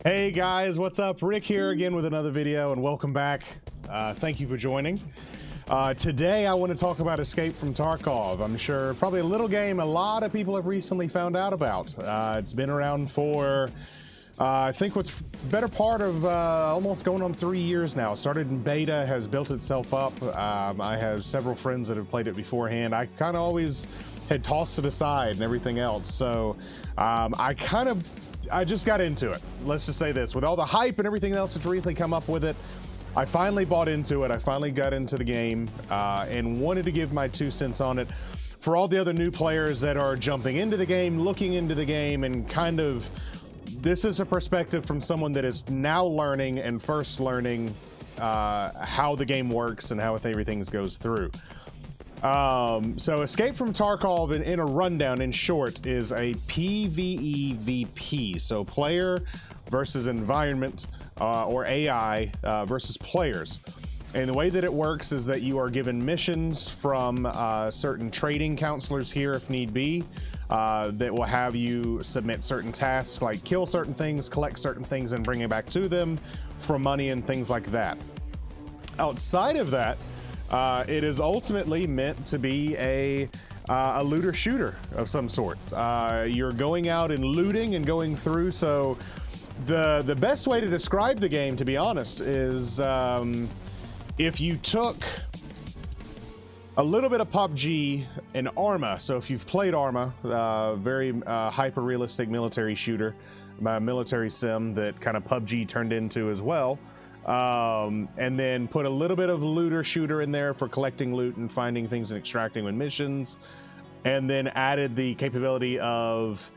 Hey guys, what's up? Rick here again with another video, and welcome back. Thank you for joining. Today I want to talk about Escape from Tarkov. I'm sure probably a little game a lot of people have recently found out about. It's been around for I think what's better part of almost going on 3 years now. It started in beta, has built itself up. I have several friends that have played it beforehand. I kind of always had tossed it aside and everything else, so I just got into it. Let's just say this, with all the hype and everything else that's recently come up with it, I finally bought into it. I finally got into the game and wanted to give my 2 cents on it for all the other new players that are jumping into the game, looking into the game, and kind of, this is a perspective from someone that is now learning and first learning how the game works and how everything goes through. So Escape from Tarkov in a rundown, in short, is a PvEVP, so player versus environment, or AI versus players. And the way that it works is that you are given missions from certain trading counselors here if need be, that will have you submit certain tasks like kill certain things, collect certain things, and bring it back to them for money and things like that. Outside of that, it is ultimately meant to be a looter shooter of some sort. You're going out and looting and going through. So the best way to describe the game, to be honest, is if you took a little bit of PUBG and Arma. So if you've played Arma, very hyper realistic military shooter, military sim that kind of PUBG turned into as well. And then put a little bit of looter shooter in there for collecting loot and finding things and extracting with missions, and then added the capability of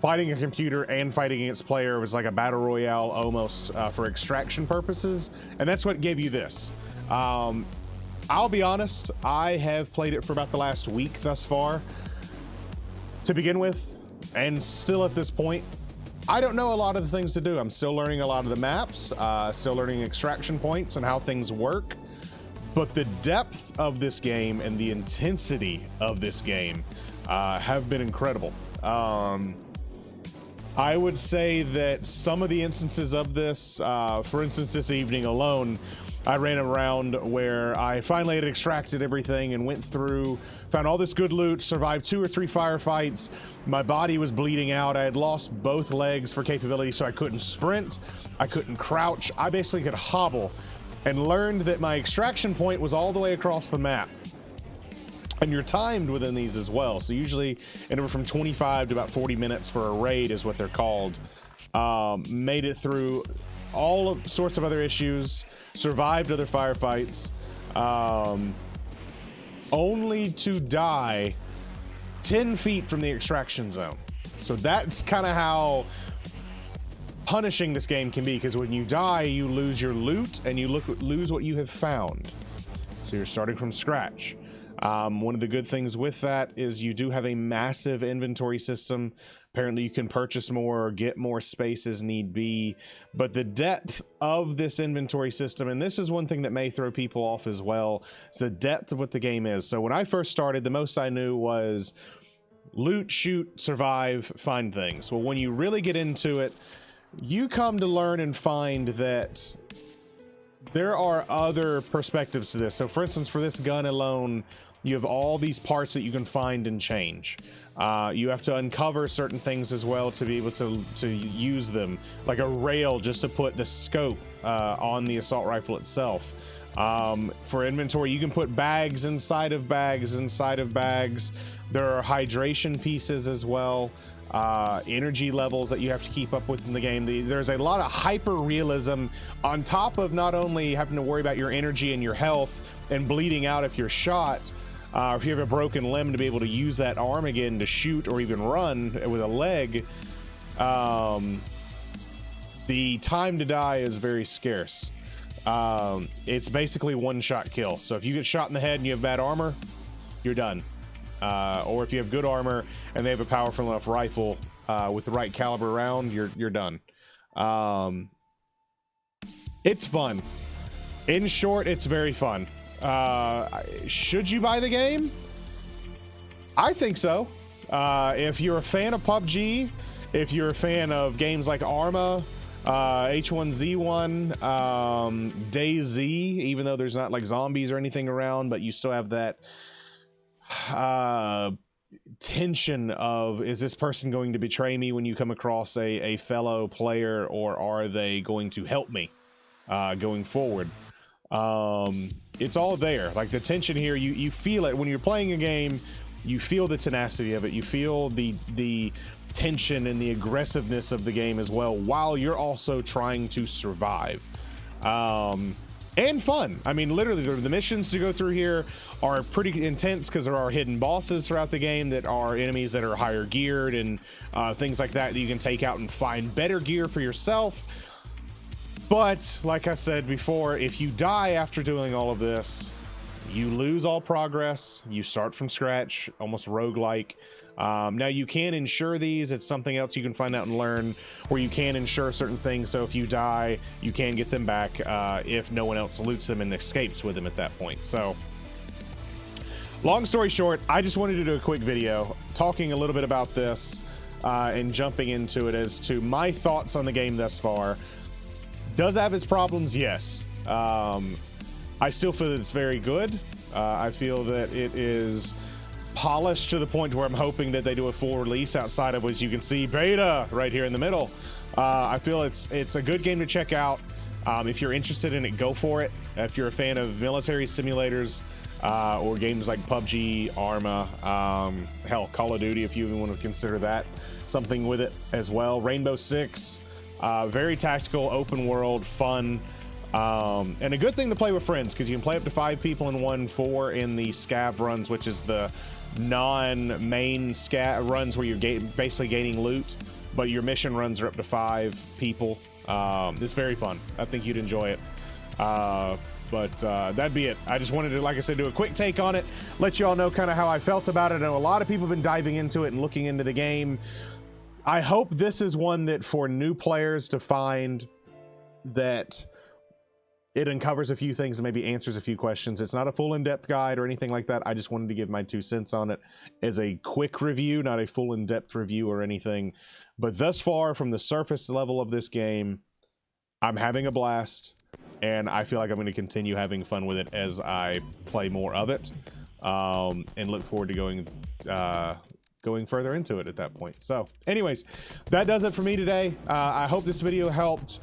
fighting a computer and fighting against player. It was like a battle royale almost, for extraction purposes, and that's what gave you this. I'll be honest, I have played it for about the last week thus far to begin with, and still at this point I don't know a lot of the things to do. I'm still learning a lot of the maps, still learning extraction points and how things work. But the depth of this game and the intensity of this game have been incredible. I would say that some of the instances of this, for instance, this evening alone, I ran around where I finally had extracted everything and went through, found all this good loot, survived 2 or 3 firefights. My body was bleeding out. I had lost both legs for capability, so I couldn't sprint. I couldn't crouch. I basically could hobble, and learned that my extraction point was all the way across the map. And you're timed within these as well. So usually anywhere from 25 to about 40 minutes for a raid is what they're called. Made it through all sorts of other issues, survived other firefights, only to die 10 feet from the extraction zone. So that's kind of how punishing this game can be, because when you die, you lose your loot and you lose what you have found. So you're starting from scratch. One of the good things with that is you do have a massive inventory system. Apparently you can purchase more or get more space as need be, but the depth of this inventory system, and this is one thing that may throw people off as well, is the depth of what the game is. So when I first started, the most I knew was loot, shoot, survive, find things. Well, when you really get into it, you come to learn and find that there are other perspectives to this. So for instance, for this gun alone, you have all these parts that you can find and change. You have to uncover certain things as well to be able to use them, like a rail just to put the scope on the assault rifle itself. For inventory, you can put bags inside of bags inside of bags. There are hydration pieces as well, energy levels that you have to keep up with in the game. There's a lot of hyper realism on top of not only having to worry about your energy and your health and bleeding out if you're shot, or if you have a broken limb, to be able to use that arm again to shoot or even run with a leg. The time to die is very scarce. It's basically one-shot kill. So if you get shot in the head and you have bad armor, you're done. Or if you have good armor and they have a powerful enough rifle with the right caliber round, you're done. It's fun. In short, it's very fun. Should you buy the game? I think so. If you're a fan of PUBG, if you're a fan of games like Arma, H1Z1, DayZ, even though there's not like zombies or anything around, but you still have that tension of, is this person going to betray me when you come across a fellow player, or are they going to help me going forward? It's all there. Like the tension here, you feel it when you're playing a game. You feel the tenacity of it. You feel the tension and the aggressiveness of the game as well, while you're also trying to survive. And fun. I mean, literally, the missions to go through here are pretty intense because there are hidden bosses throughout the game that are enemies that are higher geared and things like that you can take out and find better gear for yourself. But like I said before, if you die after doing all of this, you lose all progress. You start from scratch, almost roguelike. Now you can ensure these. It's something else you can find out and learn, where you can ensure certain things. So if you die, you can get them back if no one else loots them and escapes with them at that point. So long story short, I just wanted to do a quick video talking a little bit about this and jumping into it as to my thoughts on the game thus far. Does it have its problems? Yes. I still feel that it's very good. I feel that it is polished to the point where I'm hoping that they do a full release outside of, as you can see, beta right here in the middle. I feel it's a good game to check out. If you're interested in it, go for it. If you're a fan of military simulators or games like PUBG, Arma, hell, Call of Duty, if you even want to consider that something with it as well. Rainbow Six, very tactical, open world, fun. And a good thing to play with friends, because you can play up to 5 people in one, 4 in the scav runs, which is the non-main scav runs where you're basically gaining loot, but your mission runs are up to 5 people. It's very fun. I think you'd enjoy it. But that'd be it. I just wanted to, like I said, do a quick take on it, let you all know kind of how I felt about it. I know a lot of people have been diving into it and looking into the game. I hope this is one that for new players to find that it uncovers a few things and maybe answers a few questions. It's not a full in-depth guide or anything like that. I just wanted to give my 2 cents on it as a quick review, not a full in-depth review or anything. But thus far, from the surface level of this game, I'm having a blast, and I feel like I'm going to continue having fun with it as I play more of it, and look forward to going further into it at that point. So anyways, that does it for me today. I hope this video helped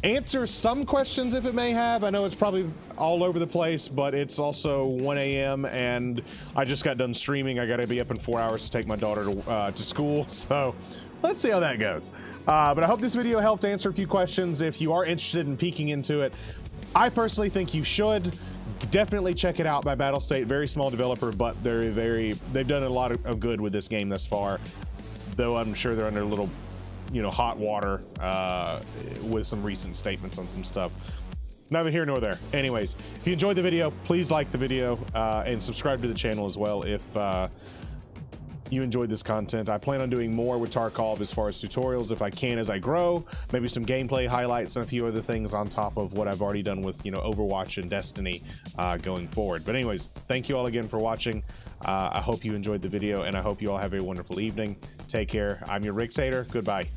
answer some questions if it may have. I know it's probably all over the place, but it's also 1 a.m. and I just got done streaming. I got to be up in 4 hours to take my daughter to school, so let's see how that goes. But I hope this video helped answer a few questions. If you are interested in peeking into it, I personally think you should definitely check it out by Battlestate. Very small developer, but they've done a lot of good with this game thus far, though I'm sure they're under a little, hot water with some recent statements on some stuff. Neither here nor there. Anyways, if you enjoyed the video, please like the video and subscribe to the channel as well if you enjoyed this content. I plan on doing more with Tarkov as far as tutorials if I can as I grow, maybe some gameplay highlights and a few other things on top of what I've already done with Overwatch and Destiny going forward. But anyways, thank you all again for watching. I hope you enjoyed the video, and I hope you all have a wonderful evening. Take care. I'm your Ricktator. Goodbye.